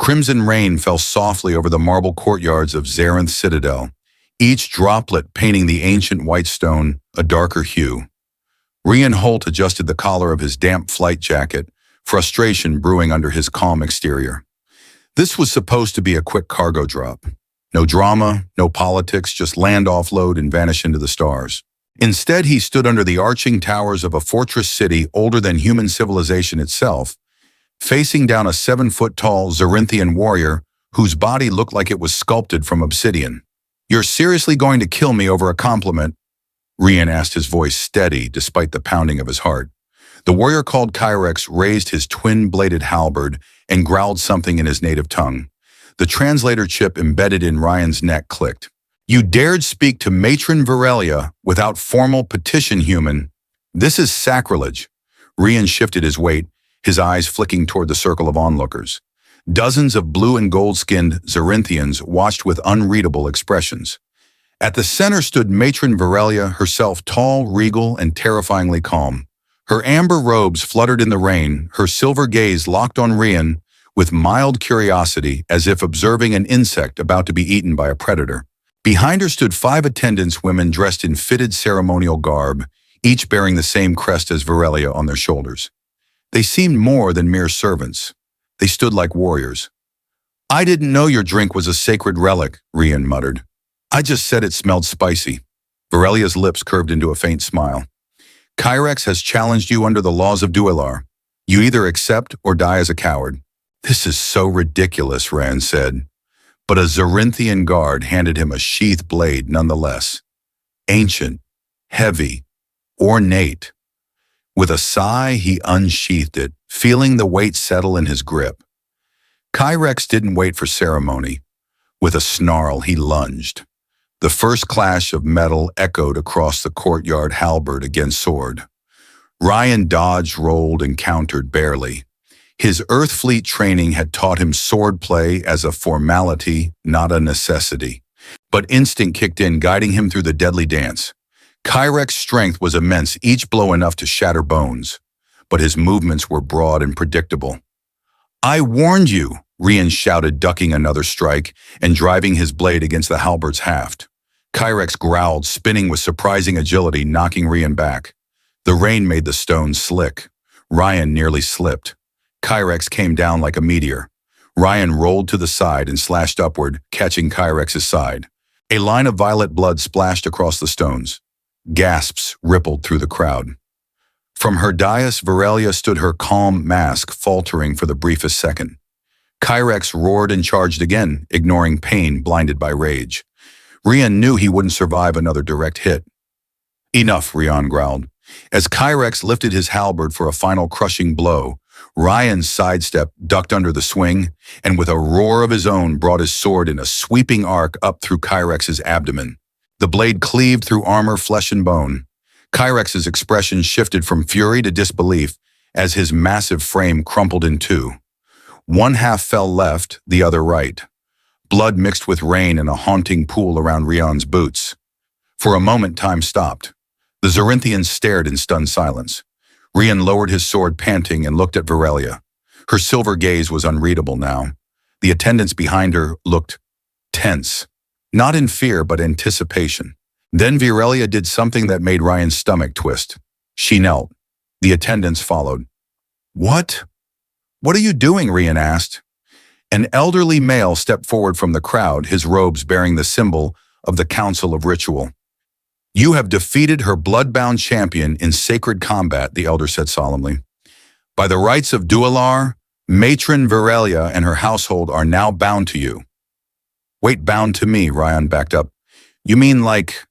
crimson rain fell softly over the marble courtyards of Zarinth Citadel, each droplet painting the ancient white stone a darker hue. Rian Holt adjusted the collar of his damp flight jacket, frustration brewing under his calm exterior. This was supposed to be a quick cargo drop. No drama, no politics, just land offload and vanish into the stars. Instead, he stood under the arching towers of a fortress city older than human civilization itself, facing down a 7-foot-tall Zarinthian warrior whose body looked like it was sculpted from obsidian. "You're seriously going to kill me over a compliment?" Rian asked, his voice steady despite the pounding of his heart. The warrior called Kyrex raised his twin-bladed halberd and growled something in his native tongue. The translator chip embedded in Ryan's neck clicked. "You dared speak to Matron Virelia without formal petition, human. This is sacrilege." Rian shifted his weight, his eyes flicking toward the circle of onlookers. Dozens of blue and gold-skinned Zarinthians watched with unreadable expressions. At the center stood Matron Virelia, herself tall, regal, and terrifyingly calm. Her amber robes fluttered in the rain, her silver gaze locked on Rian with mild curiosity, as if observing an insect about to be eaten by a predator. Behind her stood 5 attendants, women dressed in fitted ceremonial garb, each bearing the same crest as Virelia on their shoulders. They seemed more than mere servants. They stood like warriors. "I didn't know your drink was a sacred relic," Rian muttered. "I just said it smelled spicy." Virelia's lips curved into a faint smile. "Kyrex has challenged you under the laws of Duelar. You either accept or die as a coward." "This is so ridiculous," Rand said. But a Zarinthian guard handed him a sheathed blade nonetheless. Ancient, heavy, ornate. With a sigh, he unsheathed it, feeling the weight settle in his grip. Kyrex didn't wait for ceremony. With a snarl, he lunged. The first clash of metal echoed across the courtyard, halberd against sword. Ryan dodged, rolled, and countered barely. His Earthfleet training had taught him swordplay as a formality, not a necessity. But instinct kicked in, guiding him through the deadly dance. Kyrex's strength was immense, each blow enough to shatter bones. But his movements were broad and predictable. "I warned you," Rian shouted, ducking another strike and driving his blade against the halberd's haft. Kyrex growled, spinning with surprising agility, knocking Rian back. The rain made the stones slick. Ryan nearly slipped. Kyrex came down like a meteor. Ryan rolled to the side and slashed upward, catching Kyrex's side. A line of violet blood splashed across the stones. Gasps rippled through the crowd. From her dais, Virelia stood, her calm mask faltering for the briefest second. Kyrex roared and charged again, ignoring pain, blinded by rage. Rian knew he wouldn't survive another direct hit. "Enough," Rian growled. As Kyrex lifted his halberd for a final crushing blow, Ryan sidestepped, ducked under the swing, and with a roar of his own brought his sword in a sweeping arc up through Kyrex's abdomen. The blade cleaved through armor, flesh, and bone. Kyrex's expression shifted from fury to disbelief as his massive frame crumpled in two. One half fell left, the other right. Blood mixed with rain in a haunting pool around Rian's boots. For a moment, time stopped. The Zarinthians stared in stunned silence. Rian lowered his sword, panting, and looked at Virelia. Her silver gaze was unreadable now. The attendants behind her looked tense, not in fear but anticipation. Then Virelia did something that made Ryan's stomach twist. She knelt. The attendants followed. "What? What are you doing?" Rian asked. An elderly male stepped forward from the crowd, his robes bearing the symbol of the Council of Ritual. "You have defeated her blood-bound champion in sacred combat," the elder said solemnly. "By the rights of Duelar, Matron Virelia and her household are now bound to you." "Wait, bound to me?" Ryan backed up. "You mean like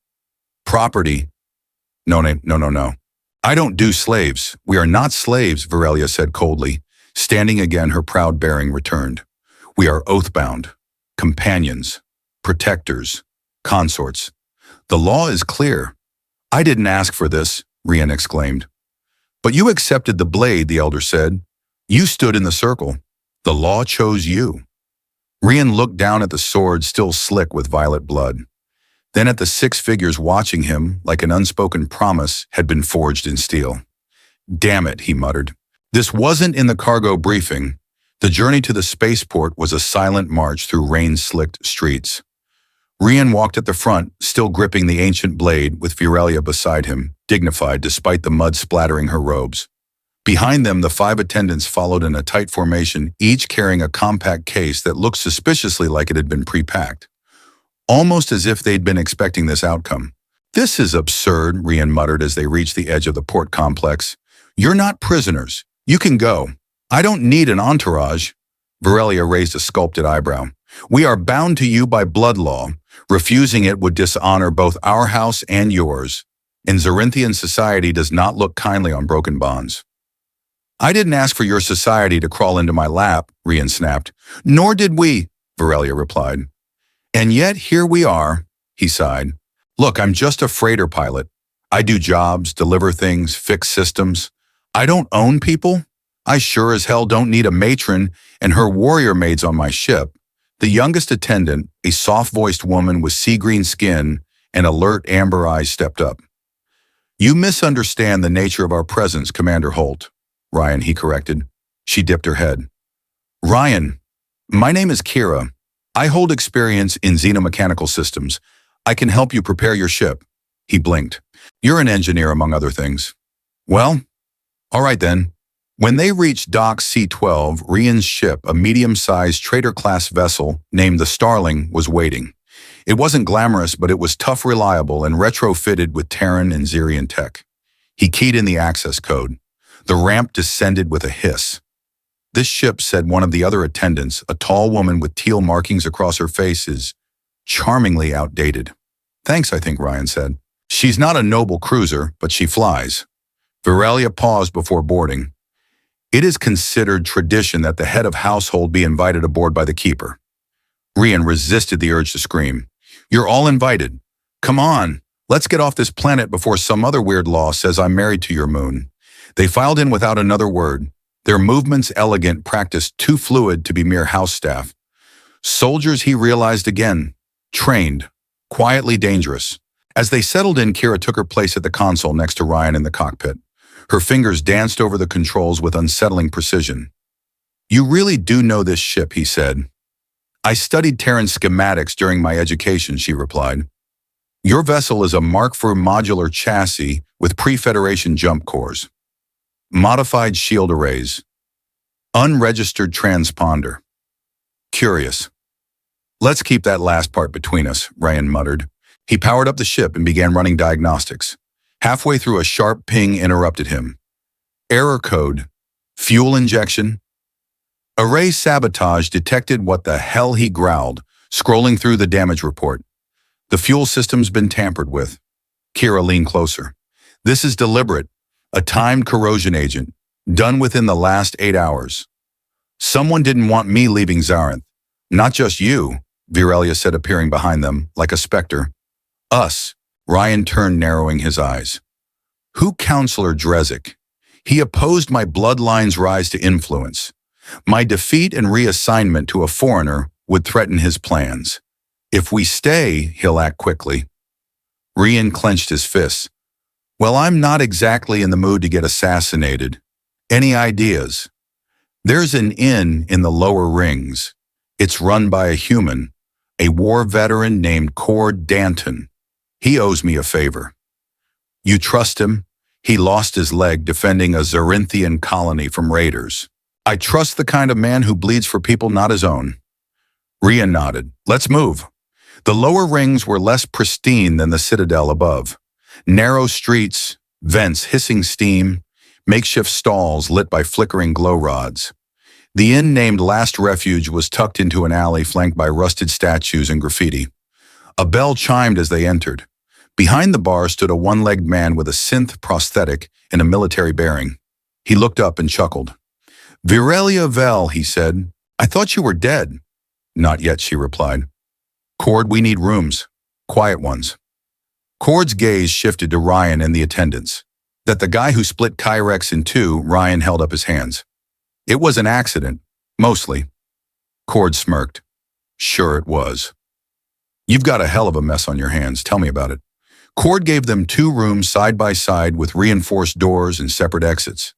property?" No. "I don't do slaves. We are not slaves," Virelia said coldly. Standing again, her proud bearing returned. "We are oath-bound, companions, protectors, consorts. The law is clear." "I didn't ask for this," Rian exclaimed. "But you accepted the blade," the elder said. "You stood in the circle. The law chose you." Rian looked down at the sword still slick with violet blood, then at the 6 figures watching him like an unspoken promise had been forged in steel. "Damn it," he muttered. "This wasn't in the cargo briefing. The journey to the spaceport was a silent march through rain-slicked streets. Rian walked at the front, still gripping the ancient blade, with Virelia beside him, dignified despite the mud splattering her robes. Behind them, the 5 attendants followed in a tight formation, each carrying a compact case that looked suspiciously like it had been pre-packed. Almost as if they'd been expecting this outcome. "This is absurd," Rian muttered as they reached the edge of the port complex. "You're not prisoners. You can go. I don't need an entourage." Virelia raised a sculpted eyebrow. "We are bound to you by blood law. Refusing it would dishonor both our house and yours. And Zarinthian society does not look kindly on broken bonds." "I didn't ask for your society to crawl into my lap," Rian snapped. "Nor did we," Virelia replied. "And yet here we are," he sighed. "Look, I'm just a freighter pilot. I do jobs, deliver things, fix systems. I don't own people. I sure as hell don't need a matron and her warrior maids on my ship." The youngest attendant, a soft-voiced woman with sea-green skin and alert amber eyes, stepped up. "You misunderstand the nature of our presence, Commander Holt." "Ryan," he corrected. She dipped her head. "Ryan, my name is Kira. I hold experience in xenomechanical systems. I can help you prepare your ship." He blinked. "You're an engineer, among other things." "Well, all right then." When they reached Dock C-12, Rian's ship, a medium-sized trader-class vessel named the Starling, was waiting. It wasn't glamorous, but it was tough, reliable, and retrofitted with Terran and Xerian tech. He keyed in the access code. The ramp descended with a hiss. "This ship," said one of the other attendants, a tall woman with teal markings across her face, "is charmingly outdated." "Thanks, I think," Ryan said. "She's not a noble cruiser, but she flies." Virelia paused before boarding. "It is considered tradition that the head of household be invited aboard by the keeper." Rian resisted the urge to scream. "You're all invited. Come on, let's get off this planet before some other weird law says I'm married to your moon." They filed in without another word, their movements elegant, practiced too fluid to be mere house staff. Soldiers, he realized again, trained, quietly dangerous. As they settled in, Kira took her place at the console next to Ryan in the cockpit. Her fingers danced over the controls with unsettling precision. "You really do know this ship," he said. "I studied Terran schematics during my education," she replied. "Your vessel is a Mark IV modular chassis with pre-Federation jump cores, modified shield arrays, unregistered transponder." "Curious. Let's keep that last part between us," Ryan muttered. He powered up the ship and began running diagnostics. Halfway through, a sharp ping interrupted him. "Error code. Fuel injection." "Array sabotage detected." What the hell, he growled, scrolling through the damage report. "The fuel system's been tampered with." Kira leaned closer. "This is deliberate. A timed corrosion agent, done within the last 8 hours. Someone didn't want me leaving Zarinth. Not just you," Virelia said, appearing behind them, like a specter. "Us." Ryan turned, narrowing his eyes. "Who Counselor Drezik? He opposed my bloodline's rise to influence. My defeat and reassignment to a foreigner would threaten his plans. If we stay, he'll act quickly." Rian clenched his fists. "Well, I'm not exactly in the mood to get assassinated. Any ideas?" "There's an inn in the lower rings. It's run by a human, a war veteran named Cord Danton. He owes me a favor." "You trust him? He lost his leg defending a Zarinthian colony from raiders." "I trust the kind of man who bleeds for people not his own." Rian nodded. "Let's move." The lower rings were less pristine than the citadel above. Narrow streets, vents hissing steam, makeshift stalls lit by flickering glow rods. The inn named Last Refuge was tucked into an alley flanked by rusted statues and graffiti. A bell chimed as they entered. Behind the bar stood a one-legged man with a synth prosthetic and a military bearing. He looked up and chuckled. "Virelia Vel," he said. "I thought you were dead." "Not yet," she replied. "Cord, we need rooms. Quiet ones." Cord's gaze shifted to Ryan and the attendants. That the guy who split Kyrex in two, Ryan held up his hands. "It was an accident, mostly." Cord smirked. "Sure it was. You've got a hell of a mess on your hands. Tell me about it." Cord gave them 2 rooms side by side with reinforced doors and separate exits.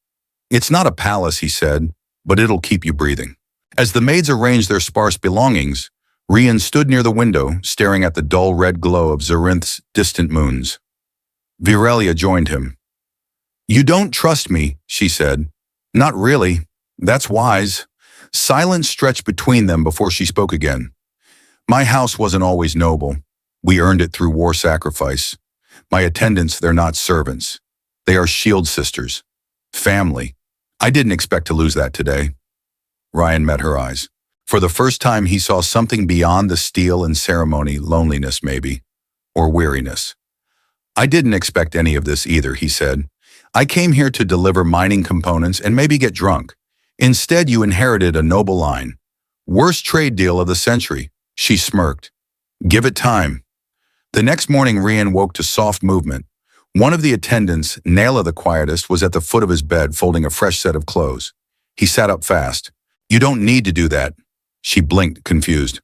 "It's not a palace," he said, "but it'll keep you breathing. As the maids arranged their sparse belongings, Rian stood near the window, staring at the dull red glow of Zerinth's distant moons. Virelia joined him. "You don't trust me," she said. "Not really. That's wise." Silence stretched between them before she spoke again. "My house wasn't always noble. We earned it through war sacrifice. My attendants, they're not servants. They are shield sisters. Family. I didn't expect to lose that today." Ryan met her eyes. For the first time, he saw something beyond the steel and ceremony, loneliness maybe, or weariness. "I didn't expect any of this either," he said. "I came here to deliver mining components and maybe get drunk. Instead, you inherited a noble line. Worst trade deal of the century." She smirked. "Give it time." The next morning, Rian woke to soft movement. One of the attendants, Nayla the quietest, was at the foot of his bed folding a fresh set of clothes. He sat up fast. "You don't need to do that." She blinked, confused.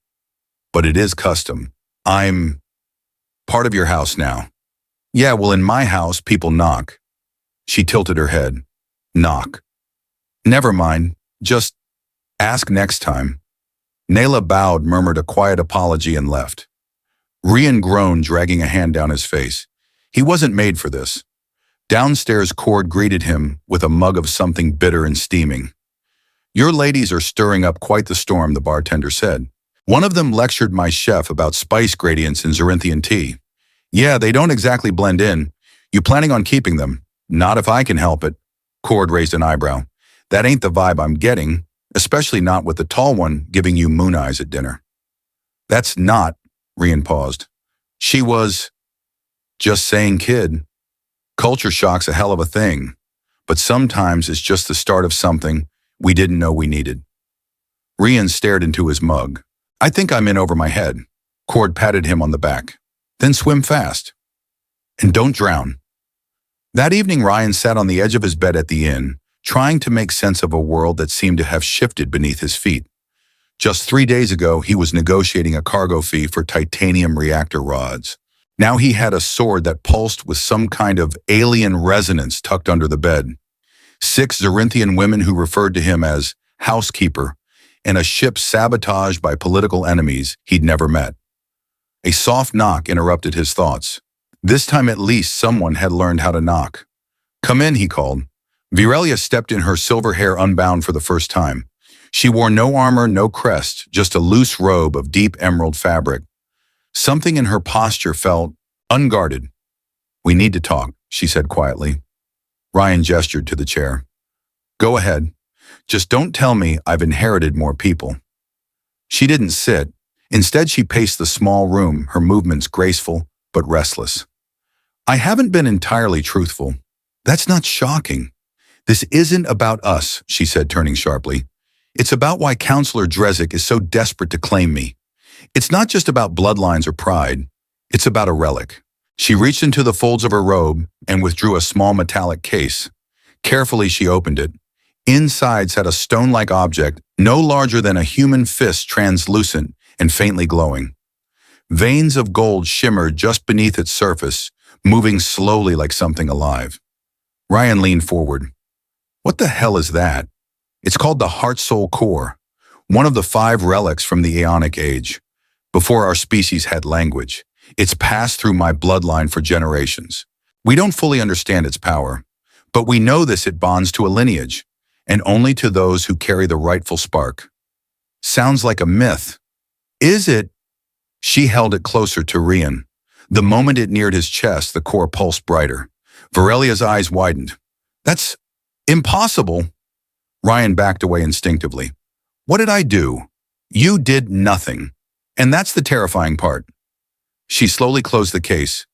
"But it is custom. I'm part of your house now." "Yeah, well, in my house, people knock." She tilted her head. "Knock. Never mind. Just ask next time." Nayla bowed, murmured a quiet apology, and left. Rian groaned, dragging a hand down his face. He wasn't made for this. Downstairs, Cord greeted him with a mug of something bitter and steaming. "Your ladies are stirring up quite the storm," the bartender said. "One of them lectured my chef about spice gradients in Zerinthian tea. Yeah, they don't exactly blend in. You planning on keeping them?" "Not if I can help it." Cord raised an eyebrow. "That ain't the vibe I'm getting, especially not with the tall one giving you moon eyes at dinner." "That's not," Rian paused. "She was just saying, kid. Culture shock's a hell of a thing, but sometimes it's just the start of something we didn't know we needed." Rian stared into his mug. "I think I'm in over my head." Cord patted him on the back. "Then swim fast. And don't drown." That evening, Ryan sat on the edge of his bed at the inn, trying to make sense of a world that seemed to have shifted beneath his feet. Just 3 days ago, he was negotiating a cargo fee for titanium reactor rods. Now he had a sword that pulsed with some kind of alien resonance tucked under the bed. 6 Zerinthian women who referred to him as housekeeper, and a ship sabotaged by political enemies he'd never met. A soft knock interrupted his thoughts. This time at least someone had learned how to knock. "Come in," he called. Virelia stepped in, her silver hair unbound for the first time. She wore no armor, no crest, just a loose robe of deep emerald fabric. Something in her posture felt unguarded. "We need to talk," she said quietly. Ryan gestured to the chair. "Go ahead. Just don't tell me I've inherited more people." She didn't sit. Instead, she paced the small room, her movements graceful but restless. "I haven't been entirely truthful. That's not shocking. This isn't about us," she said, turning sharply. "It's about why Counselor Drezik is so desperate to claim me. It's not just about bloodlines or pride. It's about a relic." She reached into the folds of her robe and withdrew a small metallic case. Carefully, she opened it. Inside sat a stone-like object, no larger than a human fist, translucent and faintly glowing. Veins of gold shimmered just beneath its surface, moving slowly like something alive. Ryan leaned forward. "What the hell is that?" "It's called the Heart-Soul Core, one of the 5 relics from the Aeonic Age. Before our species had language. It's passed through my bloodline for generations. We don't fully understand its power, but we know it bonds to a lineage, and only to those who carry the rightful spark." "Sounds like a myth." "Is it?" She held it closer to Rian. The moment it neared his chest, the core pulsed brighter. Virelia's eyes widened. "That's impossible." Ryan backed away instinctively. "What did I do?" "You did nothing. And that's the terrifying part." She slowly closed the case.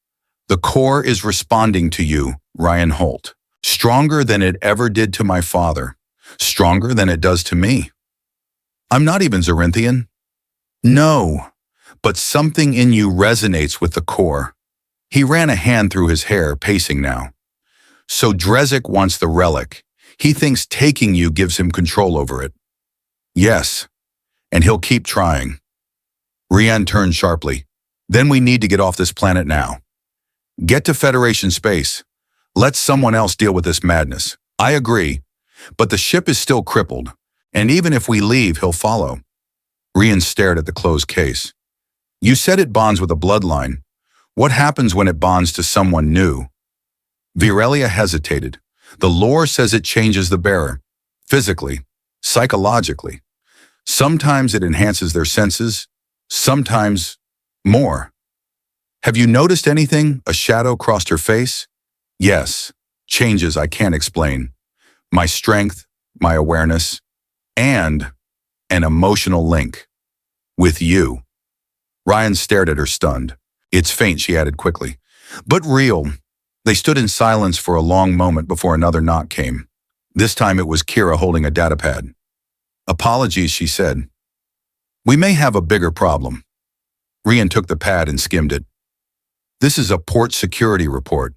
"The core is responding to you, Ryan Holt. Stronger than it ever did to my father. Stronger than it does to me. I'm not even Zerinthian." "No, but something in you resonates with the core." He ran a hand through his hair, pacing now. "So Drezik wants the relic. He thinks taking you gives him control over it." "Yes, and he'll keep trying." Rian turned sharply. "Then we need to get off this planet now. Get to Federation space. Let someone else deal with this madness." "I agree, but the ship is still crippled, And even if we leave, he'll follow. Rian stared at the closed case. You said it bonds with a bloodline. What happens when it bonds to someone new? Virelia hesitated. The lore says it changes the bearer. Physically, psychologically. Sometimes it enhances their senses, sometimes more. Have you noticed anything? A shadow crossed her face. Yes, changes I can't explain. My strength, my awareness, and an emotional link. With you. Ryan stared at her stunned. It's faint, she added quickly. But real. They stood in silence for a long moment before another knock came. This time it was Kira holding a datapad. Apologies, she said. We may have a bigger problem. Rian took the pad and skimmed it. This is a port security report.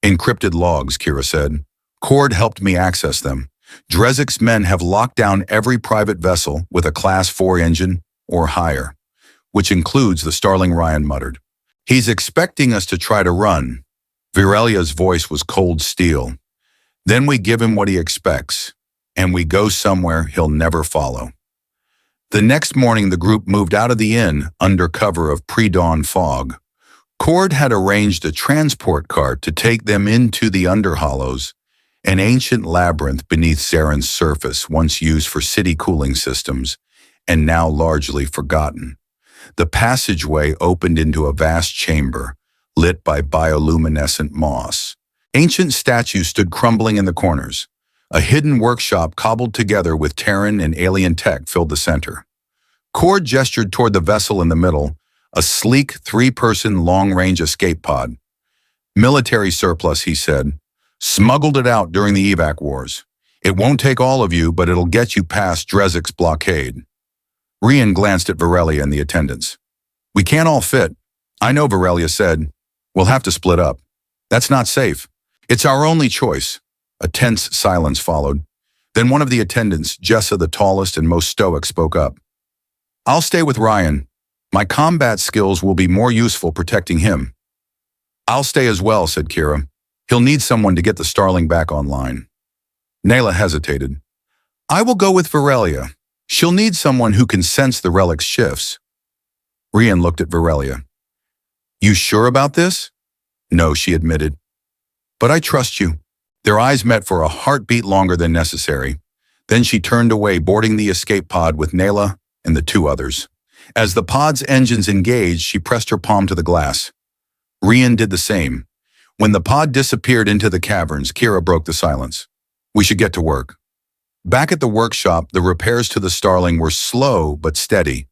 Encrypted logs, Kira said. Cord helped me access them. Drezik's men have locked down every private vessel with a Class 4 engine or higher, which includes the Starling, Ryan muttered. He's expecting us to try to run. Virelia's voice was cold steel. Then we give him what he expects, and we go somewhere he'll never follow. The next morning, the group moved out of the inn under cover of pre-dawn fog. Cord had arranged a transport cart to take them into the Underhollows, an ancient labyrinth beneath Zaren's surface once used for city cooling systems, and now largely forgotten. The passageway opened into a vast chamber, lit by bioluminescent moss. Ancient statues stood crumbling in the corners. A hidden workshop cobbled together with Terran and alien tech filled the center. Cord gestured toward the vessel in the middle, a sleek three-person long-range escape pod. Military surplus, he said. Smuggled it out during the evac wars. It won't take all of you, but it'll get you past Drezik's blockade. Rian glanced at Virelia and the attendants. We can't all fit. I know, Virelia said. We'll have to split up. That's not safe. It's our only choice. A tense silence followed. Then one of the attendants, Jessa, the tallest and most stoic, spoke up. I'll stay with Ryan. My combat skills will be more useful protecting him. I'll stay as well, said Kira. He'll need someone to get the Starling back online. Nayla hesitated. I will go with Virelia. She'll need someone who can sense the relic's shifts. Rian looked at Virelia. You sure about this? No, she admitted. But I trust you. Their eyes met for a heartbeat longer than necessary. Then she turned away, boarding the escape pod with Nayla and the two others. As the pod's engines engaged, she pressed her palm to the glass. Rian did the same. When the pod disappeared into the caverns, Kira broke the silence. We should get to work. Back at the workshop, the repairs to the Starling were slow but steady.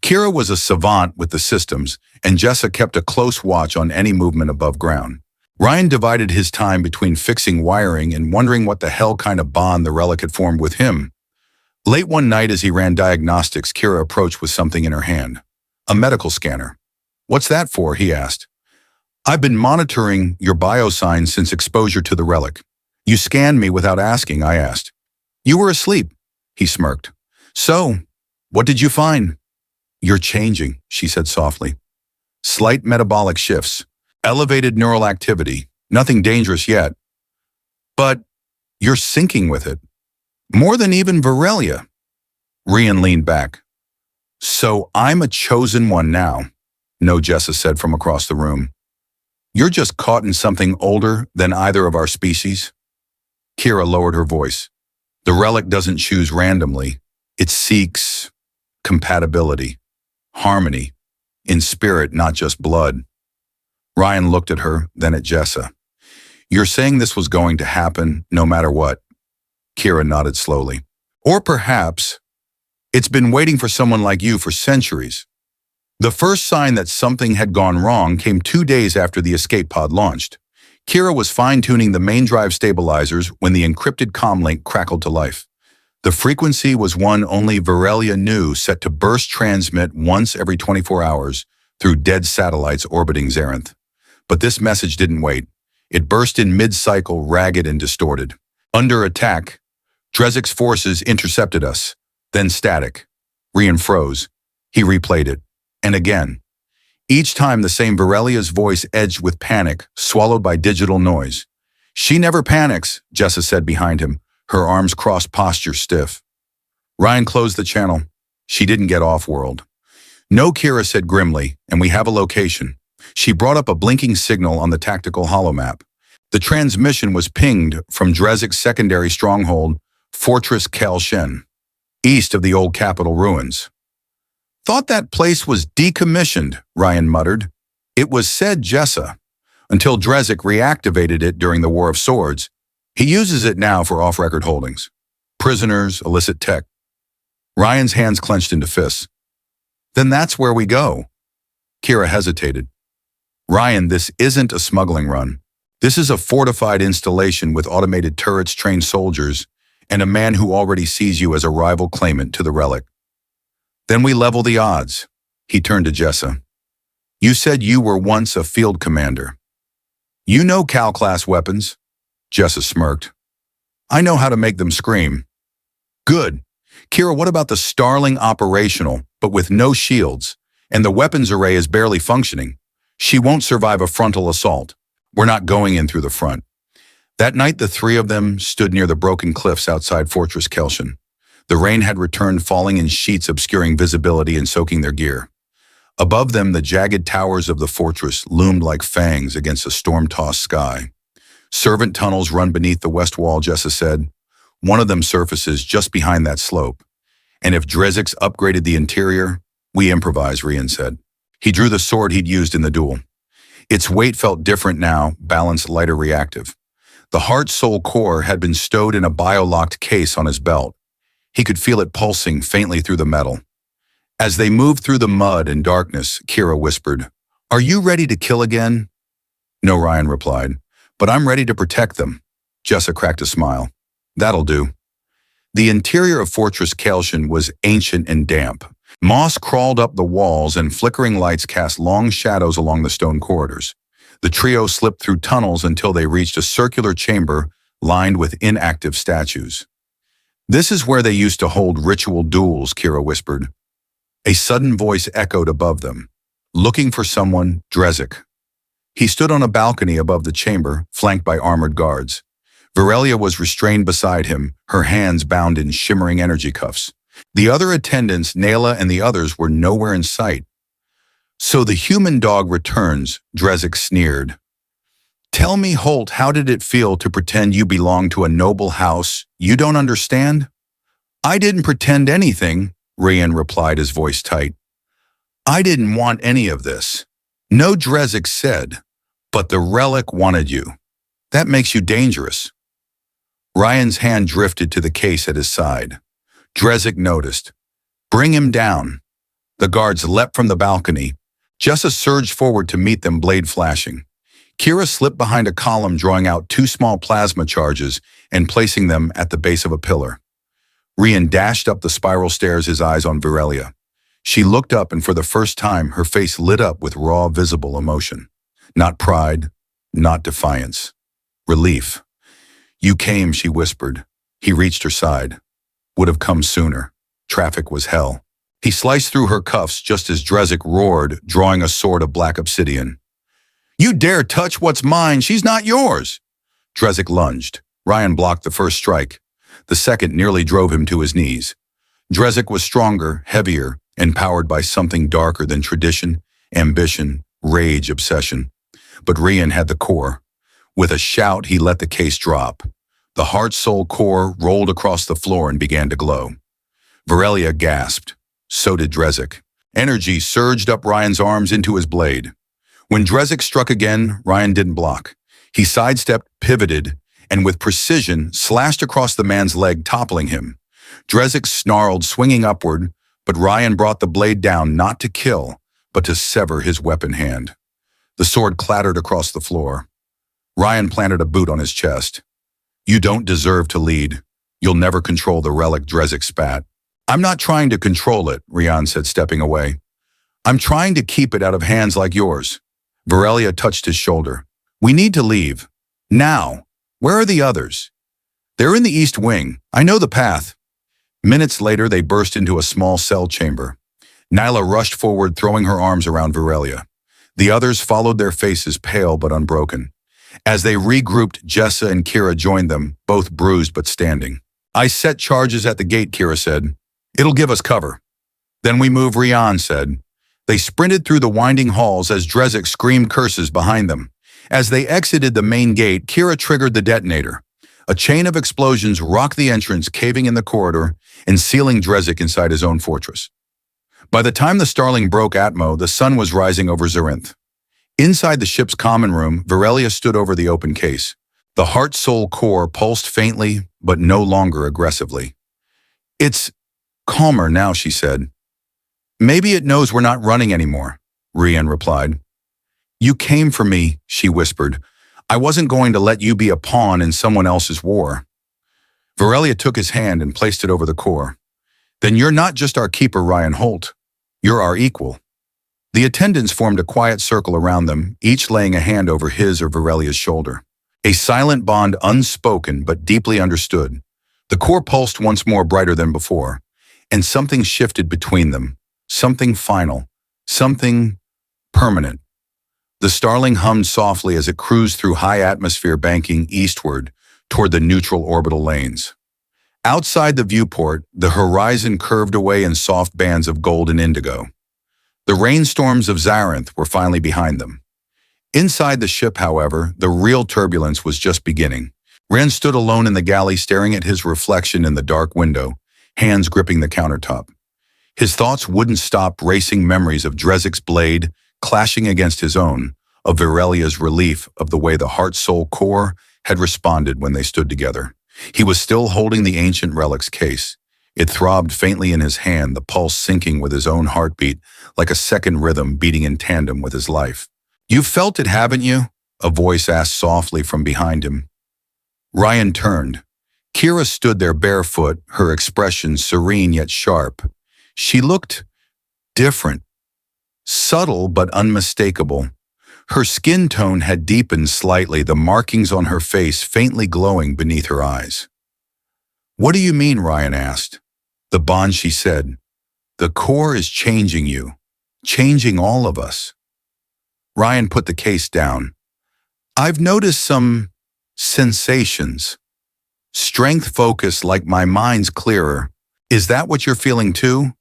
Kira was a savant with the systems, and Jessa kept a close watch on any movement above ground. Ryan divided his time between fixing wiring and wondering what the hell kind of bond the relic had formed with him. Late one night as he ran diagnostics, Kira approached with something in her hand. A medical scanner. What's that for? He asked. I've been monitoring your biosigns since exposure to the relic. You scanned me without asking, I asked. You were asleep, he smirked. So, what did you find? You're changing, she said softly. Slight metabolic shifts. Elevated neural activity. Nothing dangerous yet. But you're syncing with it. More than even Virelia. Rian leaned back. So I'm a chosen one now, No, Jessa said from across the room. You're just caught in something older than either of our species. Kira lowered her voice. The relic doesn't choose randomly. It seeks compatibility, harmony, in spirit, not just blood. Ryan looked at her, then at Jessa. You're saying this was going to happen no matter what? Kira nodded slowly. Or perhaps it's been waiting for someone like you for centuries. The first sign that something had gone wrong came 2 days after the escape pod launched. Kira was fine-tuning the main drive stabilizers when the encrypted comlink crackled to life. The frequency was one only Virelia knew, set to burst transmit once every 24 hours through dead satellites orbiting Zarenth. But this message didn't wait. It burst in mid-cycle, ragged and distorted. Under attack, Drezik's forces intercepted us, then static. Rian froze. He replayed it. And again. Each time the same Virelia's voice edged with panic, swallowed by digital noise. She never panics, Jessa said behind him, her arms crossed, posture stiff. Ryan closed the channel. She didn't get off-world. No, Kira said grimly, and we have a location. She brought up a blinking signal on the tactical holomap. The transmission was pinged from Drezik's secondary stronghold, Fortress Kal-Shen, east of the old capital ruins. Thought that place was decommissioned, Ryan muttered. It was, said Jessa, until Drezik reactivated it during the War of Swords. He uses it now for off-record holdings. Prisoners, illicit tech. Ryan's hands clenched into fists. Then that's where we go. Kira hesitated. Ryan, this isn't a smuggling run. This is a fortified installation with automated turrets, trained soldiers, and a man who already sees you as a rival claimant to the relic. Then we level the odds. He turned to Jessa. You said you were once a field commander. You know Cal-class weapons? Jessa smirked. I know how to make them scream. Good. Kira, what about the Starling operational, but with no shields, and the weapons array is barely functioning? She won't survive a frontal assault. We're not going in through the front. That night, the three of them stood near the broken cliffs outside Fortress Kal-Shen. The rain had returned, falling in sheets, obscuring visibility and soaking their gear. Above them, the jagged towers of the fortress loomed like fangs against a storm-tossed sky. Servant tunnels run beneath the west wall, Jessa said. One of them surfaces just behind that slope. And if Drezik's upgraded the interior, we improvise, Rian said. He drew the sword he'd used in the duel. Its weight felt different now, balanced, lighter, reactive. The heart-soul core had been stowed in a bio-locked case on his belt. He could feel it pulsing faintly through the metal. As they moved through the mud and darkness, Kira whispered, Are you ready to kill again? No, Ryan replied, but I'm ready to protect them. Jessa cracked a smile. That'll do. The interior of Fortress Kal-Shen was ancient and damp. Moss crawled up the walls and flickering lights cast long shadows along the stone corridors. The trio slipped through tunnels until they reached a circular chamber lined with inactive statues. This is where they used to hold ritual duels, Kira whispered. A sudden voice echoed above them. Looking for someone, Drezik. He stood on a balcony above the chamber, flanked by armored guards. Virelia was restrained beside him, her hands bound in shimmering energy cuffs. The other attendants, Nayla and the others, were nowhere in sight. So the human dog returns, Drezik sneered. Tell me, Holt, how did it feel to pretend you belong to a noble house you don't understand? I didn't pretend anything, Rian replied, his voice tight. I didn't want any of this. No, Drezik said, but the relic wanted you. That makes you dangerous. Ryan's hand drifted to the case at his side. Drezik noticed. Bring him down. The guards leapt from the balcony. Jessa surged forward to meet them, blade flashing. Kira slipped behind a column, drawing out 2 small plasma charges and placing them at the base of a pillar. Rian dashed up the spiral stairs, his eyes on Virelia. She looked up, and for the first time, her face lit up with raw, visible emotion. Not pride, not defiance. Relief. You came, she whispered. He reached her side. Would have come sooner. Traffic was hell. He sliced through her cuffs just as Drezik roared, drawing a sword of black obsidian. You dare touch what's mine, she's not yours. Drezik lunged. Ryan blocked the first strike. The second nearly drove him to his knees. Drezik was stronger, heavier, and powered by something darker than tradition, ambition, rage, obsession. But Rian had the core. With a shout, he let the case drop. The heart-soul core rolled across the floor and began to glow. Virelia gasped. So did Drezik. Energy surged up Ryan's arms into his blade. When Drezik struck again, Ryan didn't block. He sidestepped, pivoted, and with precision slashed across the man's leg, toppling him. Drezik snarled, swinging upward, but Ryan brought the blade down not to kill, but to sever his weapon hand. The sword clattered across the floor. Ryan planted a boot on his chest. You don't deserve to lead. You'll never control the relic, Drezik spat. I'm not trying to control it, Rian said, stepping away. I'm trying to keep it out of hands like yours. Virelia touched his shoulder. We need to leave. Now. Where are the others? They're in the east wing. I know the path. Minutes later, they burst into a small cell chamber. Nyla rushed forward, throwing her arms around Virelia. The others followed, their faces pale but unbroken. As they regrouped, Jessa and Kira joined them, both bruised but standing. I set charges at the gate, Kira said. It'll give us cover. Then we move, Rian said. They sprinted through the winding halls as Drezek screamed curses behind them. As they exited the main gate, Kira triggered the detonator. A chain of explosions rocked the entrance, caving in the corridor and sealing Drezek inside his own fortress. By the time the Starling broke Atmo, the sun was rising over Zerinth. Inside the ship's common room, Virelia stood over the open case. The heart-soul core pulsed faintly, but no longer aggressively. It's calmer now, she said. Maybe it knows we're not running anymore, Rian replied. You came for me, she whispered. I wasn't going to let you be a pawn in someone else's war. Virelia took his hand and placed it over the core. Then you're not just our keeper, Ryan Holt. You're our equal. The attendants formed a quiet circle around them, each laying a hand over his or Virelia's shoulder. A silent bond, unspoken but deeply understood. The core pulsed once more, brighter than before, and something shifted between them. Something final. Something permanent. The Starling hummed softly as it cruised through high atmosphere, banking eastward toward the neutral orbital lanes. Outside the viewport, the horizon curved away in soft bands of gold and indigo. The rainstorms of Zerinth were finally behind them. Inside the ship, however, the real turbulence was just beginning. Ren stood alone in the galley, staring at his reflection in the dark window, hands gripping the countertop. His thoughts wouldn't stop racing, memories of Drezek's blade clashing against his own, of Virelia's relief, of the way the heart-soul core had responded when they stood together. He was still holding the ancient relic's case. It throbbed faintly in his hand, the pulse syncing with his own heartbeat, like a second rhythm beating in tandem with his life. You've felt it, haven't you? A voice asked softly from behind him. Ryan turned. Kira stood there barefoot, her expression serene yet sharp. She looked different, subtle but unmistakable. Her skin tone had deepened slightly, the markings on her face faintly glowing beneath her eyes. What do you mean? Ryan asked. The bond, she said. The core is changing you, changing all of us. Ryan put the case down. I've noticed some sensations. Strength, focus, like my mind's clearer. Is that what you're feeling too?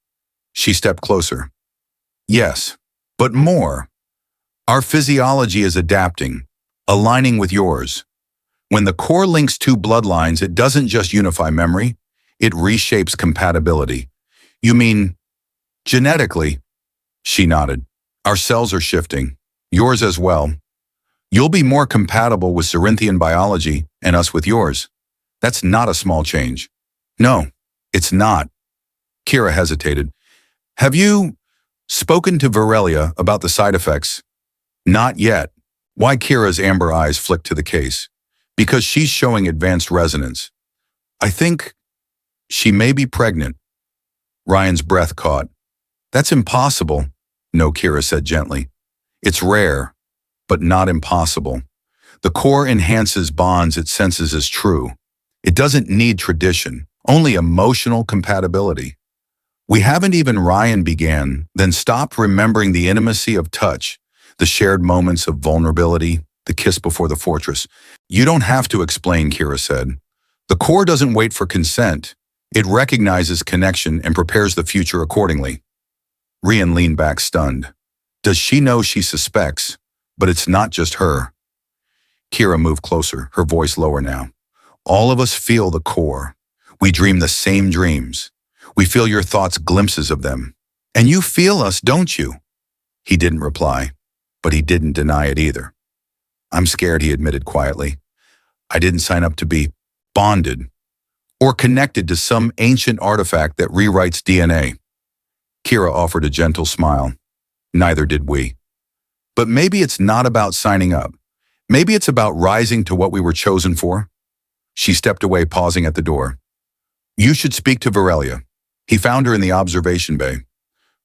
She stepped closer. Yes, but more. Our physiology is adapting, aligning with yours. When the core links two bloodlines, it doesn't just unify memory, it reshapes compatibility. You mean genetically? She nodded. Our cells are shifting, yours as well. You'll be more compatible with Cerinthian biology and us with yours. That's not a small change. No, it's not. Kira hesitated. Have you spoken to Virelia about the side effects? Not yet. Why? Kira's amber eyes flicked to the case. Because she's showing advanced resonance. I think she may be pregnant. Ryan's breath caught. That's impossible. No, Kira said gently. It's rare, but not impossible. The core enhances bonds it senses as true. It doesn't need tradition, only emotional compatibility. We haven't even, Ryan began, then stopped, remembering the intimacy of touch, the shared moments of vulnerability, the kiss before the fortress. You don't have to explain, Kira said. The core doesn't wait for consent. It recognizes connection and prepares the future accordingly. Rian leaned back, stunned. Does she know she suspects? But it's not just her. Kira moved closer, her voice lower now. All of us feel the core. We dream the same dreams. We feel your thoughts, glimpses of them. And you feel us, don't you? He didn't reply, but he didn't deny it either. I'm scared, he admitted quietly. I didn't sign up to be bonded or connected to some ancient artifact that rewrites DNA. Kira offered a gentle smile. Neither did we. But maybe it's not about signing up. Maybe it's about rising to what we were chosen for. She stepped away, pausing at the door. You should speak to Virelia. He found her in the observation bay.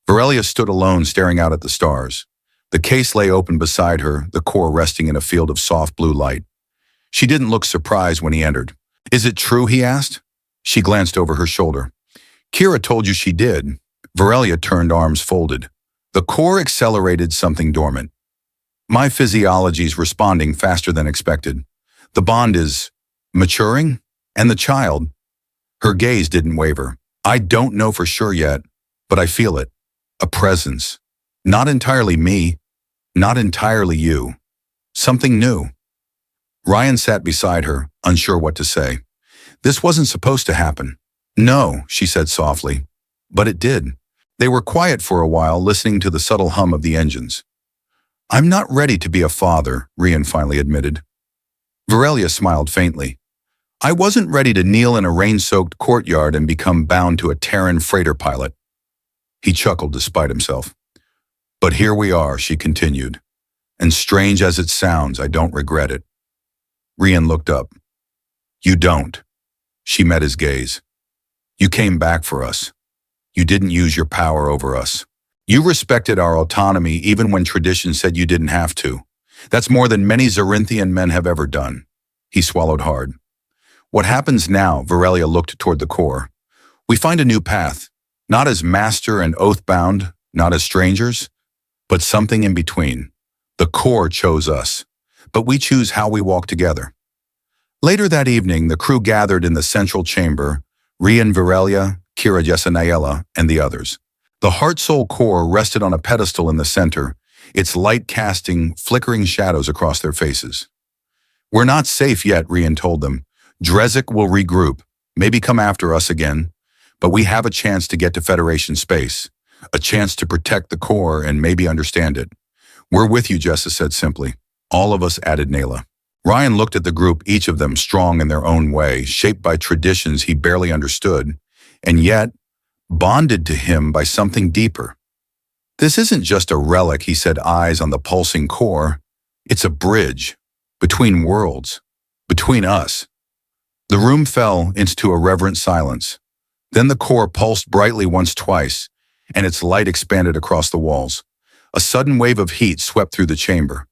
Virelia stood alone, staring out at the stars. The case lay open beside her, the core resting in a field of soft blue light. She didn't look surprised when he entered. Is it true? He asked. She glanced over her shoulder. Kira told you she did. Virelia turned, arms folded. The core accelerated something dormant. My physiology's responding faster than expected. The bond is maturing, and the child. Her gaze didn't waver. I don't know for sure yet, but I feel it. A presence. Not entirely me, not entirely you. Something new. Ryan sat beside her, unsure what to say. This wasn't supposed to happen. No, she said softly. But it did. They were quiet for a while, listening to the subtle hum of the engines. I'm not ready to be a father, Ryan finally admitted. Virelia smiled faintly. I wasn't ready to kneel in a rain-soaked courtyard and become bound to a Terran freighter pilot. He chuckled despite himself. But here we are, she continued. And strange as it sounds, I don't regret it. Ryan looked up. You don't. She met his gaze. You came back for us. You didn't use your power over us. You respected our autonomy even when tradition said you didn't have to. That's more than many Zarinthian men have ever done. He swallowed hard. What happens now? Virelia looked toward the core. We find a new path, not as master and oath-bound, not as strangers, but something in between. The core chose us, but we choose how we walk together. Later that evening, the crew gathered in the central chamber, Ryan, Virelia, Kira, Jessa, Nayela, and the others. The heart-soul core rested on a pedestal in the center, its light casting flickering shadows across their faces. We're not safe yet, Ryan told them. Drezek will regroup, maybe come after us again, but we have a chance to get to Federation space, a chance to protect the core and maybe understand it. We're with you, Jessa said simply. All of us, added Nayla. Ryan looked at the group, each of them strong in their own way, shaped by traditions he barely understood, and yet bonded to him by something deeper. This isn't just a relic, he said, eyes on the pulsing core. It's a bridge between worlds, between us. The room fell into a reverent silence. Then the core pulsed brightly once, twice, and its light expanded across the walls. A sudden wave of heat swept through the chamber.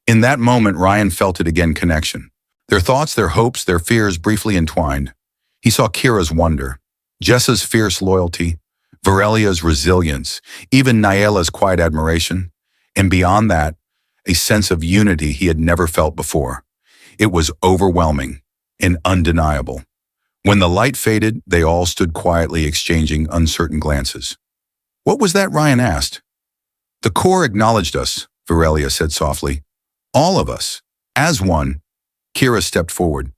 In that moment, Ryan felt it again, connection. Their thoughts, their hopes, their fears briefly entwined. He saw Kira's wonder, Jessa's fierce loyalty, Virelia's resilience, even Nayela's quiet admiration, and beyond that, a sense of unity he had never felt before. It was overwhelming and undeniable. When the light faded, they all stood quietly, exchanging uncertain glances. What was that? Ryan asked. The core acknowledged us, Virelia said softly. All of us, as one. Kira stepped forward.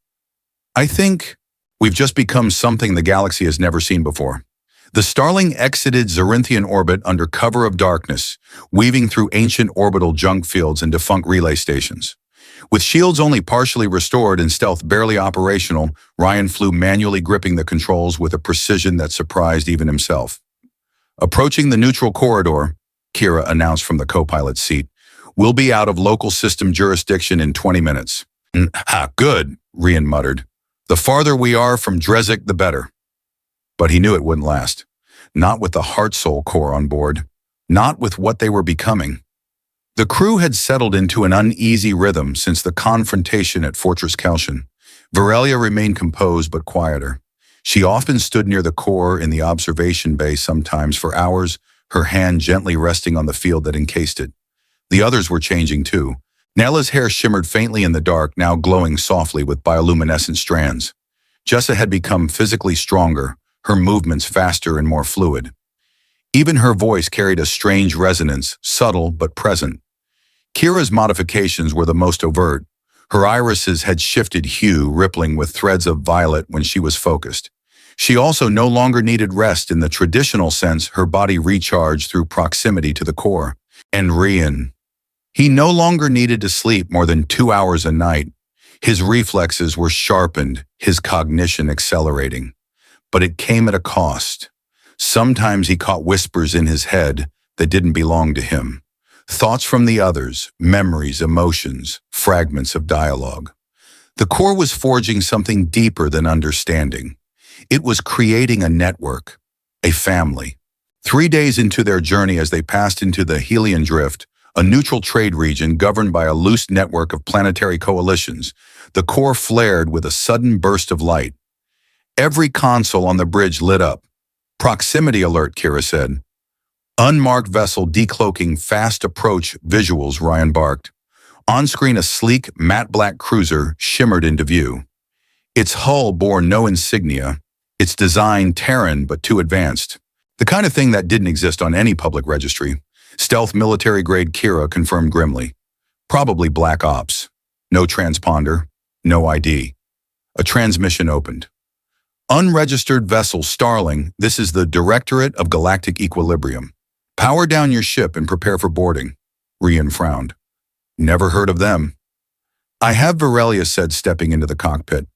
I think we've just become something the galaxy has never seen before. The Starling exited Zarinthian orbit under cover of darkness, weaving through ancient orbital junk fields and defunct relay stations. With shields only partially restored and stealth barely operational, Ryan flew manually, gripping the controls with a precision that surprised even himself. Approaching the neutral corridor, Kira announced from the co-pilot's seat, we'll be out of local system jurisdiction in 20 minutes. Good, Ryan muttered. The farther we are from Drezek, the better. But he knew it wouldn't last. Not with the heart-soul core on board. Not with what they were becoming. The crew had settled into an uneasy rhythm since the confrontation at Fortress Kelshin. Virelia remained composed but quieter. She often stood near the core in the observation bay, sometimes for hours, her hand gently resting on the field that encased it. The others were changing too. Nella's hair shimmered faintly in the dark, now glowing softly with bioluminescent strands. Jessa had become physically stronger, her movements faster and more fluid. Even her voice carried a strange resonance, subtle but present. Kira's modifications were the most overt. Her irises had shifted hue, rippling with threads of violet when she was focused. She also no longer needed rest in the traditional sense, her body recharged through proximity to the core. And Ryan. He no longer needed to sleep more than 2 hours a night. His reflexes were sharpened, his cognition accelerating. But it came at a cost. Sometimes he caught whispers in his head that didn't belong to him. Thoughts from the others, memories, emotions, fragments of dialogue. The core was forging something deeper than understanding. It was creating a network, a family. 3 days into their journey, as they passed into the Helion Drift, a neutral trade region governed by a loose network of planetary coalitions, the core flared with a sudden burst of light. Every console on the bridge lit up. Proximity alert, Kira said. Unmarked vessel decloaking, fast approach visuals, Ryan barked. On-screen, a sleek, matte black cruiser shimmered into view. Its hull bore no insignia, Its design Terran but too advanced. The kind of thing that didn't exist on any public registry. Stealth military-grade Kira confirmed grimly. Probably Black Ops. No transponder, no ID. A transmission opened. Unregistered vessel Starling, this is the Directorate of Galactic Equilibrium. Power down your ship and prepare for boarding. Rian frowned. Never heard of them. I have, Virelia said, stepping into the cockpit.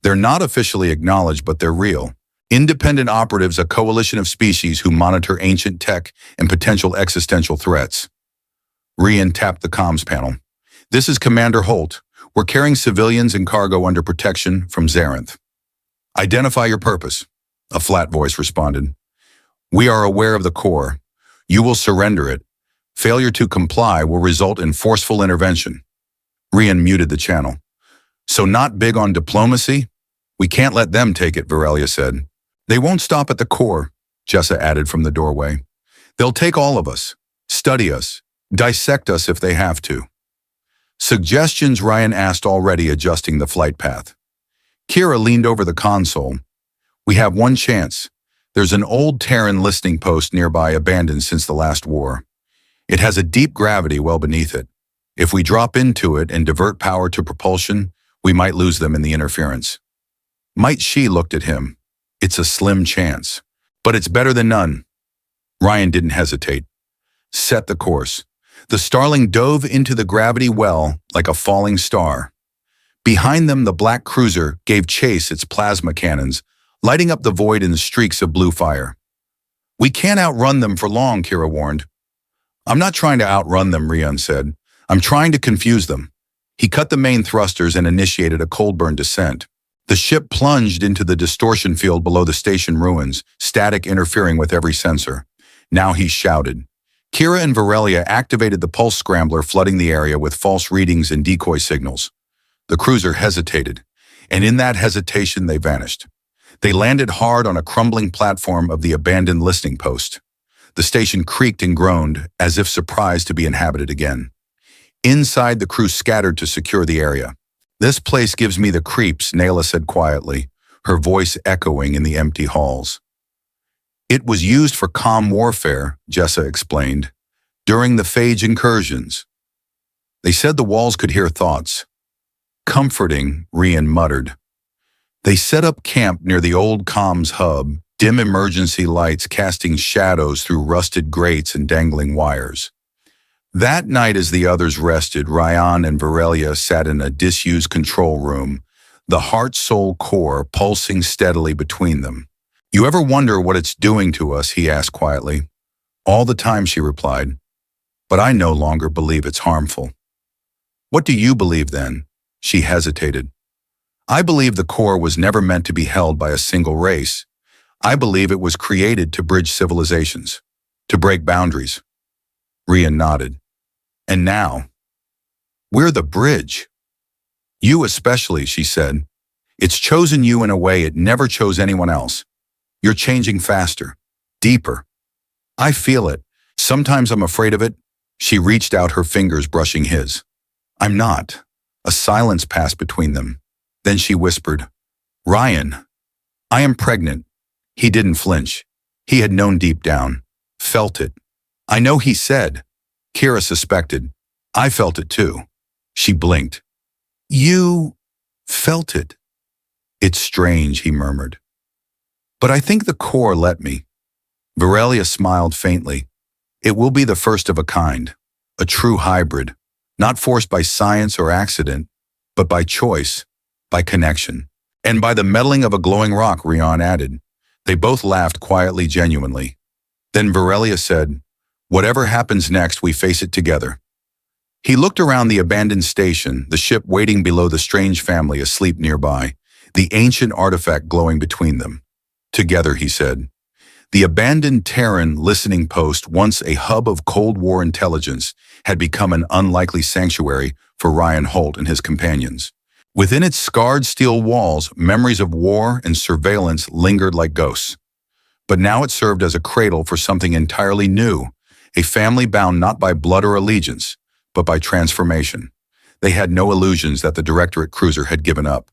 They're not officially acknowledged, but they're real. Independent operatives, a coalition of species who monitor ancient tech and potential existential threats. Rian tapped the comms panel. This is Commander Holt. We're carrying civilians and cargo under protection from Zarenth. Identify your purpose, a flat voice responded. We are aware of the core. You will surrender it. Failure to comply will result in forceful intervention. Rian muted the channel. So not big on diplomacy? We can't let them take it, Virelia said. They won't stop at the core, Jessa added from the doorway. They'll take all of us, study us, dissect us if they have to. Suggestions, Ryan asked, already adjusting the flight path. Kira leaned over the console. We have one chance. There's an old Terran listening post nearby, abandoned since the last war. It has a deep gravity well beneath it. If we drop into it and divert power to propulsion, we might lose them in the interference. Might she looked at him. It's a slim chance, but it's better than none. Ryan didn't hesitate. Set the course. The Starling dove into the gravity well like a falling star. Behind them, the black cruiser gave chase, its plasma cannons, lighting up the void in streaks of blue fire. We can't outrun them for long, Kira warned. I'm not trying to outrun them, Rian said. I'm trying to confuse them. He cut the main thrusters and initiated a cold burn descent. The ship plunged into the distortion field below the station ruins, static interfering with every sensor. Now he shouted. Kira and Virelia activated the pulse scrambler, flooding the area with false readings and decoy signals. The cruiser hesitated, and in that hesitation they vanished. They landed hard on a crumbling platform of the abandoned listening post. The station creaked and groaned, as if surprised to be inhabited again. Inside, the crew scattered to secure the area. This place gives me the creeps, Nayla said quietly, her voice echoing in the empty halls. It was used for comm warfare, Jessa explained, during the phage incursions. They said the walls could hear thoughts. Comforting, Rian muttered. They set up camp near the old comms hub, dim emergency lights casting shadows through rusted grates and dangling wires. That night, as the others rested, Ryan and Virelia sat in a disused control room, the heart-soul core pulsing steadily between them. You ever wonder what it's doing to us, he asked quietly. All the time, she replied. But I no longer believe it's harmful. What do you believe then? She hesitated. I believe the core was never meant to be held by a single race. I believe it was created to bridge civilizations, to break boundaries. Rian nodded. And now, we're the bridge. You especially, she said. It's chosen you in a way it never chose anyone else. You're changing faster, deeper. I feel it. Sometimes I'm afraid of it. She reached out, her fingers brushing his. I'm not. A silence passed between them. Then she whispered, Ryan, I am pregnant. He didn't flinch. He had known deep down, felt it. I know, he said. Kira suspected. I felt it too. She blinked. You felt it? It's strange, he murmured. But I think the core let me. Virelia smiled faintly. It will be the first of a kind, a true hybrid, not forced by science or accident, but by choice, by connection, and by the meddling of a glowing rock, Rian added. They both laughed quietly, genuinely. Then Virelia said, Whatever happens next, we face it together. He looked around the abandoned station, the ship waiting below, the strange family asleep nearby, the ancient artifact glowing between them. Together, he said. The abandoned Terran listening post, once a hub of Cold War intelligence, had become an unlikely sanctuary for Ryan Holt and his companions. Within its scarred steel walls, memories of war and surveillance lingered like ghosts. But now it served as a cradle for something entirely new, a family bound not by blood or allegiance, but by transformation. They had no illusions that the Directorate cruiser had given up.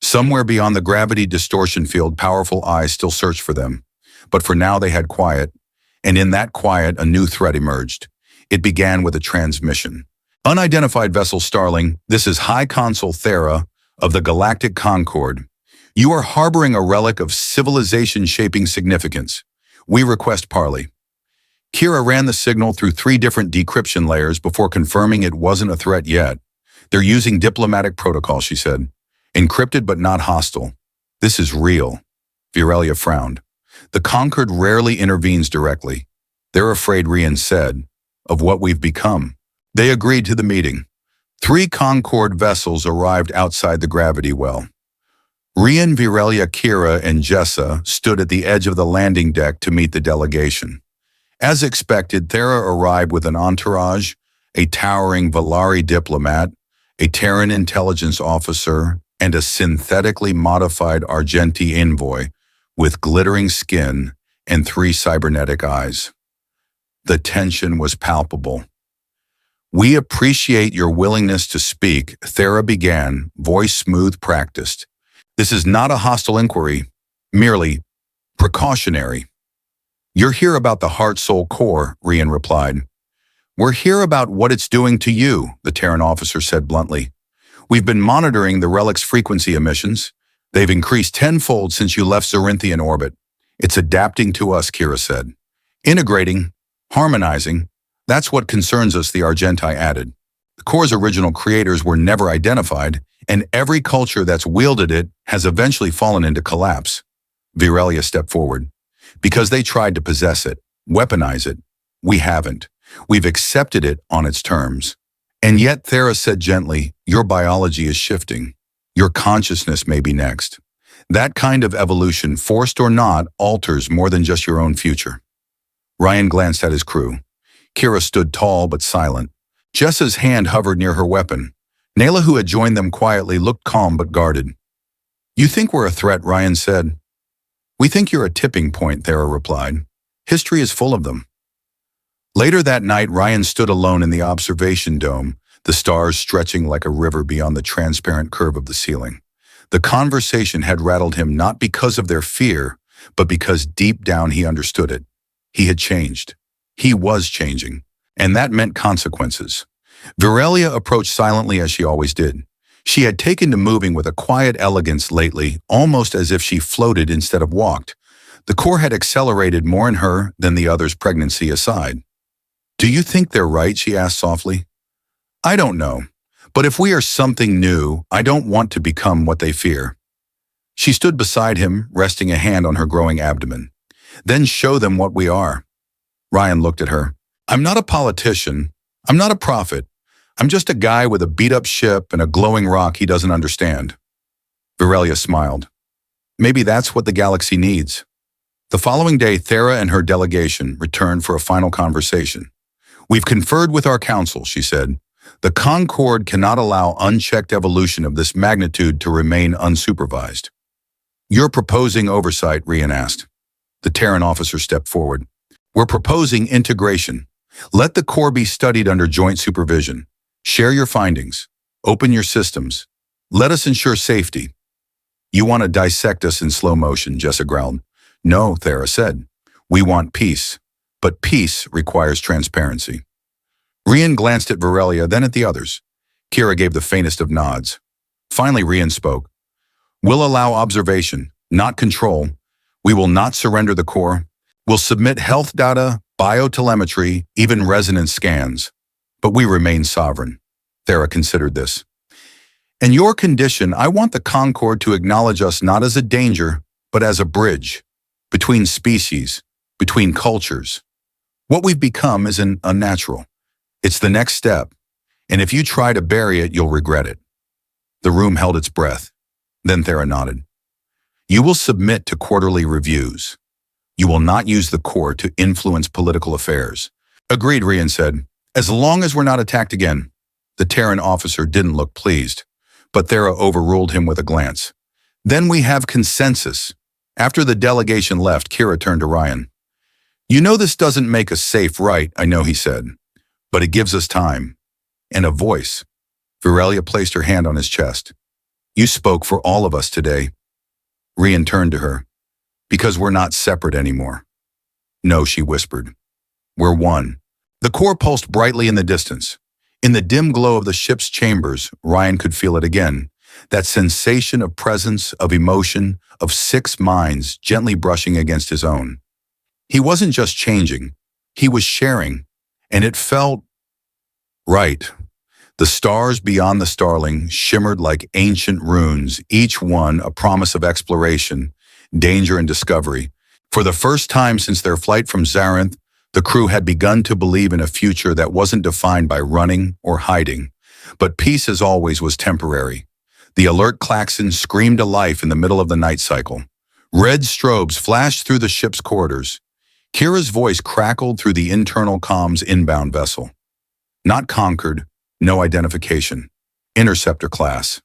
Somewhere beyond the gravity distortion field, powerful eyes still searched for them. But for now they had quiet, and in that quiet a new threat emerged. It began with a transmission. Unidentified vessel Starling, this is High Consul Thera of the Galactic Concord. You are harboring a relic of civilization-shaping significance. We request parley. Kira ran the signal through 3 different decryption layers before confirming it wasn't a threat yet. They're using diplomatic protocol, she said. Encrypted but not hostile. This is real. Virelia frowned. The Concord rarely intervenes directly. They're afraid, Rian said, of what we've become. They agreed to the meeting. 3 Concord vessels arrived outside the gravity well. Rian, Virelia, Kira, and Jessa stood at the edge of the landing deck to meet the delegation. As expected, Thera arrived with an entourage, a towering Valari diplomat, a Terran intelligence officer, and a synthetically modified Argenti envoy with glittering skin and 3 cybernetic eyes. The tension was palpable. We appreciate your willingness to speak, Thera began, voice smooth, practiced. This is not a hostile inquiry, merely precautionary. You're here about the heart-soul core, Rian replied. We're here about what it's doing to you, the Terran officer said bluntly. We've been monitoring the relic's frequency emissions. They've increased tenfold since you left Zorinthian orbit. It's adapting to us, Kira said. Integrating, harmonizing, that's what concerns us, the Argenti added. The core's original creators were never identified, and every culture that's wielded it has eventually fallen into collapse. Virelia stepped forward. Because they tried to possess it, weaponize it. We haven't. We've accepted it on its terms. And yet, Thera said gently, your biology is shifting. Your consciousness may be next. That kind of evolution, forced or not, alters more than just your own future. Ryan glanced at his crew. Kira stood tall but silent. Jessa's hand hovered near her weapon. Nayla, who had joined them quietly, looked calm but guarded. You think we're a threat, Ryan said. We think you're a tipping point, Thera replied. History is full of them. Later that night, Ryan stood alone in the observation dome, the stars stretching like a river beyond the transparent curve of the ceiling. The conversation had rattled him not because of their fear, but because deep down he understood it. He had changed. He was changing, and that meant consequences. Virelia approached silently as she always did. She had taken to moving with a quiet elegance lately, almost as if she floated instead of walked. The core had accelerated more in her than the others, pregnancy aside. Do you think they're right? She asked softly. I don't know, but if we are something new, I don't want to become what they fear. She stood beside him, resting a hand on her growing abdomen. Then show them what we are. Ryan looked at her. I'm not a politician. I'm not a prophet. I'm just a guy with a beat-up ship and a glowing rock he doesn't understand. Virelia smiled. Maybe that's what the galaxy needs. The following day, Thera and her delegation returned for a final conversation. We've conferred with our council, she said. The Concord cannot allow unchecked evolution of this magnitude to remain unsupervised. You're proposing oversight, Rian asked. The Terran officer stepped forward. We're proposing integration. Let the core be studied under joint supervision. Share your findings. Open your systems. Let us ensure safety. You want to dissect us in slow motion, Jessa growled. No, Thera said. We want peace. But peace requires transparency. Rian glanced at Virelia, then at the others. Kira gave the faintest of nods. Finally, Rian spoke. We'll allow observation, not control. We will not surrender the core. We'll submit health data, biotelemetry, even resonance scans. But we remain sovereign. Thera considered this. In your condition, I want the Concord to acknowledge us not as a danger, but as a bridge. Between species, between cultures. What we've become isn't unnatural. It's the next step, and if you try to bury it, you'll regret it. The room held its breath. Then Thera nodded. You will submit to quarterly reviews. You will not use the core to influence political affairs. Agreed, Rian said. As long as we're not attacked again. The Terran officer didn't look pleased, but Thera overruled him with a glance. Then we have consensus. After the delegation left, Kira turned to Ryan. You know this doesn't make us safe, right? I know, he said. But it gives us time. And a voice. Virelia placed her hand on his chest. You spoke for all of us today. Rian turned to her. Because we're not separate anymore. No, she whispered. We're one. The core pulsed brightly in the distance. In the dim glow of the ship's chambers, Ryan could feel it again. That sensation of presence, of emotion, of six minds gently brushing against his own. He wasn't just changing. He was sharing. And it felt right. The stars beyond the starling shimmered like ancient runes, each one a promise of exploration, danger and discovery. For the first time since their flight from Zarinth, the crew had begun to believe in a future that wasn't defined by running or hiding. But peace, as always, was temporary. The alert klaxon screamed to life in the middle of the night cycle. Red strobes flashed through the ship's corridors. Kira's voice crackled through the internal comms inbound vessel. Not conquered, no identification. Interceptor class.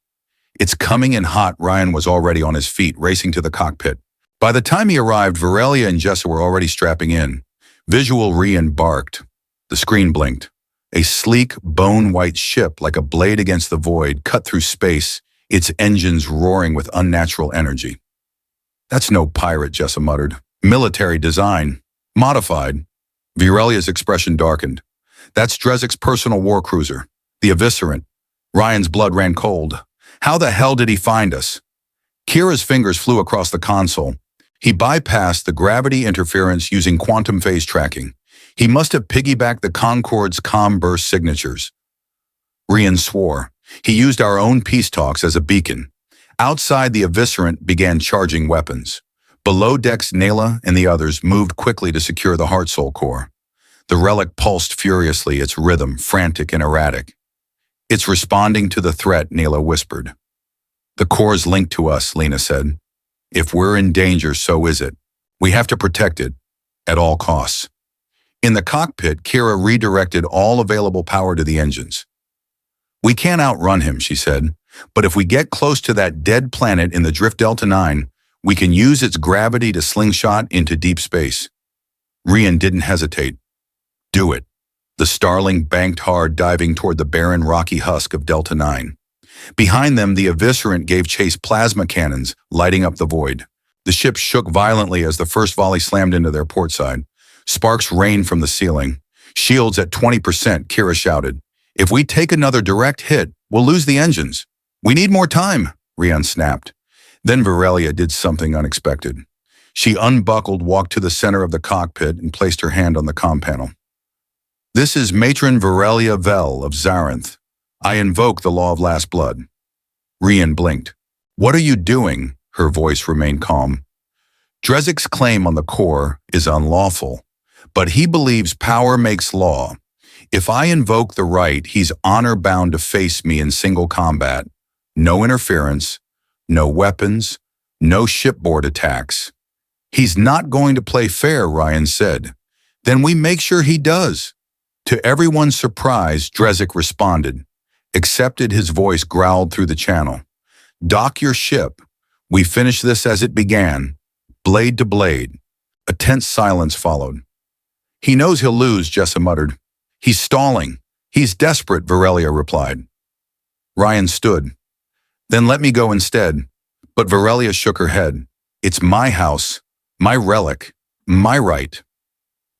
It's coming in hot. Ryan was already on his feet, racing to the cockpit. By the time he arrived, Virelia and Jessa were already strapping in. Visual Rian barked. The screen blinked. A sleek, bone-white ship like a blade against the void cut through space, its engines roaring with unnatural energy. That's no pirate, Jessa muttered. Military design. Modified. Virelia's expression darkened. That's Drezik's personal war cruiser. The Eviscerant. Ryan's blood ran cold. How the hell did he find us? Kira's fingers flew across the console. He bypassed the gravity interference using quantum phase tracking. He must have piggybacked the Concorde's comm burst signatures. Rian swore. He used our own peace talks as a beacon. Outside, the Eviscerant began charging weapons. Below decks, Nayla and the others moved quickly to secure the Heart Soul core. The relic pulsed furiously, its rhythm frantic and erratic. It's responding to the threat, Nayla whispered. The core's linked to us, Lena said. If we're in danger, so is it. We have to protect it, at all costs. In the cockpit, Kira redirected all available power to the engines. We can't outrun him, she said, but if we get close to that dead planet in the Drift Delta 9, we can use its gravity to slingshot into deep space. Rian didn't hesitate. Do it. The Starling banked hard, diving toward the barren, rocky husk of Delta 9. Behind them, the Eviscerant gave chase plasma cannons, lighting up the void. The ship shook violently as the first volley slammed into their port side. Sparks rained from the ceiling. Shields at 20%, Kira shouted. If we take another direct hit, we'll lose the engines. We need more time, Rian snapped. Then Virelia did something unexpected. She unbuckled, walked to the center of the cockpit, and placed her hand on the comm panel. This is Matron Virelia Vel of Zarinth. I invoke the law of last blood. Rian blinked. What are you doing? Her voice remained calm. Drezik's claim on the core is unlawful, but he believes power makes law. If I invoke the right, he's honor-bound to face me in single combat. No interference, no weapons, no shipboard attacks. He's not going to play fair, Ryan said. Then we make sure he does. To everyone's surprise, Drezik responded. Accepted. His voice growled through the channel. Dock your ship. We finish this as it began, blade to blade. A tense silence followed. He knows he'll lose, Jessa muttered. He's stalling. He's desperate, Virelia replied. Ryan stood. Then let me go instead. But Virelia shook her head. It's my house, my relic, my right.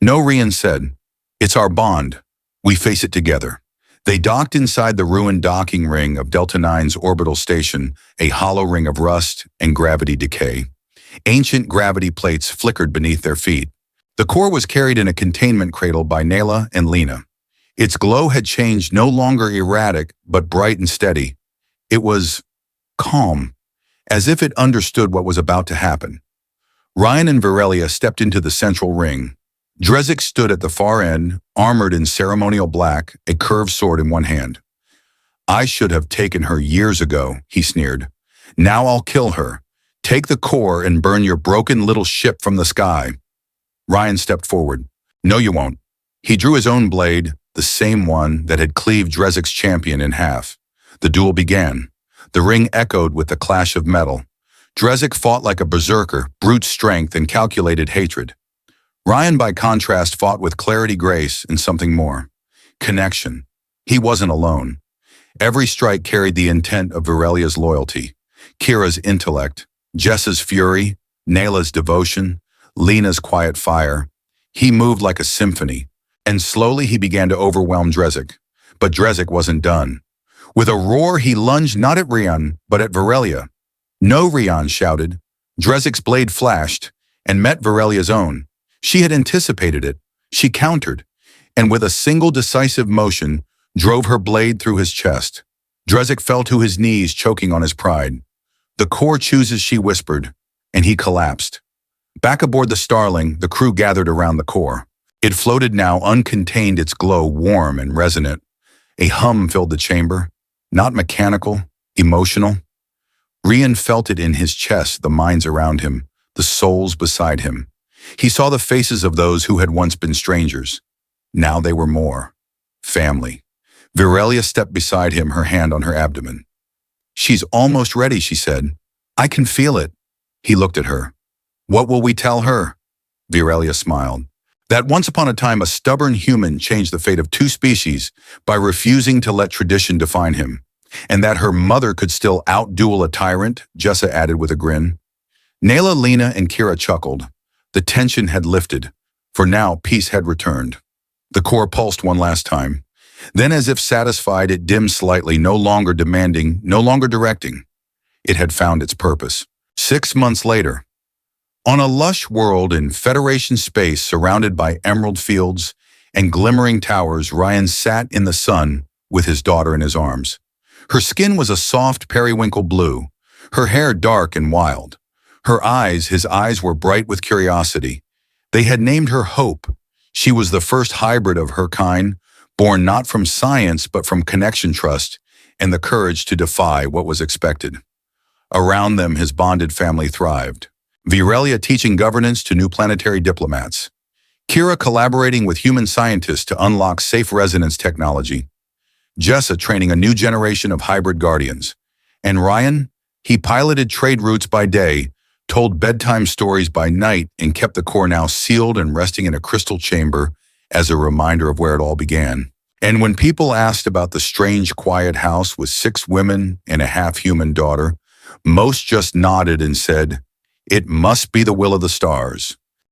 No, Rian said. It's our bond. We face it together. They docked inside the ruined docking ring of Delta 9's orbital station, a hollow ring of rust and gravity decay. Ancient gravity plates flickered beneath their feet. The core was carried in a containment cradle by Nayla and Lena. Its glow had changed, no longer erratic, but bright and steady. It was calm, as if it understood what was about to happen. Ryan and Virelia stepped into the central ring. Drezik stood at the far end, armored in ceremonial black, a curved sword in one hand. I should have taken her years ago, he sneered. Now I'll kill her. Take the core and burn your broken little ship from the sky. Ryan stepped forward. No, you won't. He drew his own blade, the same one that had cleaved Drezik's champion in half. The duel began. The ring echoed with the clash of metal. Drezik fought like a berserker, brute strength and calculated hatred. Ryan, by contrast, fought with clarity, grace, and something more. Connection. He wasn't alone. Every strike carried the intent of Virelia's loyalty, Kira's intellect, Jessa's fury, Nayla's devotion, Lena's quiet fire. He moved like a symphony, and slowly he began to overwhelm Drezek. But Drezek wasn't done. With a roar, he lunged not at Rian, but at Virelia. "No," Rian shouted. Drezek's blade flashed and met Virelia's own. She had anticipated it. She countered, and with a single decisive motion, drove her blade through his chest. Drezek fell to his knees, choking on his pride. "The core chooses," she whispered, and he collapsed. Back aboard the Starling, the crew gathered around the core. It floated now, uncontained, its glow warm and resonant. A hum filled the chamber, not mechanical, emotional. Rian felt it in his chest, the minds around him, the souls beside him. He saw the faces of those who had once been strangers. Now they were more. Family. Virelia stepped beside him, her hand on her abdomen. "She's almost ready," she said. "I can feel it." He looked at her. "What will we tell her?" Virelia smiled. That once upon a time a stubborn human changed the fate of two species by refusing to let tradition define him. And that her mother could still outduel a tyrant, Jessa added with a grin. Nayla, Lena, and Kira chuckled. The tension had lifted, for now peace had returned. The core pulsed one last time. Then, as if satisfied, it dimmed slightly, no longer demanding, no longer directing. It had found its purpose. 6 months later, on a lush world in Federation space surrounded by emerald fields and glimmering towers, Ryan sat in the sun with his daughter in his arms. Her skin was a soft periwinkle blue, her hair dark and wild. His eyes were bright with curiosity. They had named her Hope. She was the first hybrid of her kind, born not from science but from connection, trust, and the courage to defy what was expected. Around them, his bonded family thrived. Virelia teaching governance to new planetary diplomats. Kira collaborating with human scientists to unlock safe resonance technology. Jessa training a new generation of hybrid guardians. And Ryan, he piloted trade routes by day, told bedtime stories by night, and kept the core now sealed and resting in a crystal chamber as a reminder of where it all began. And when people asked about the strange, quiet house with 6 women and a half-human daughter, most just nodded and said, "It must be the will of the stars."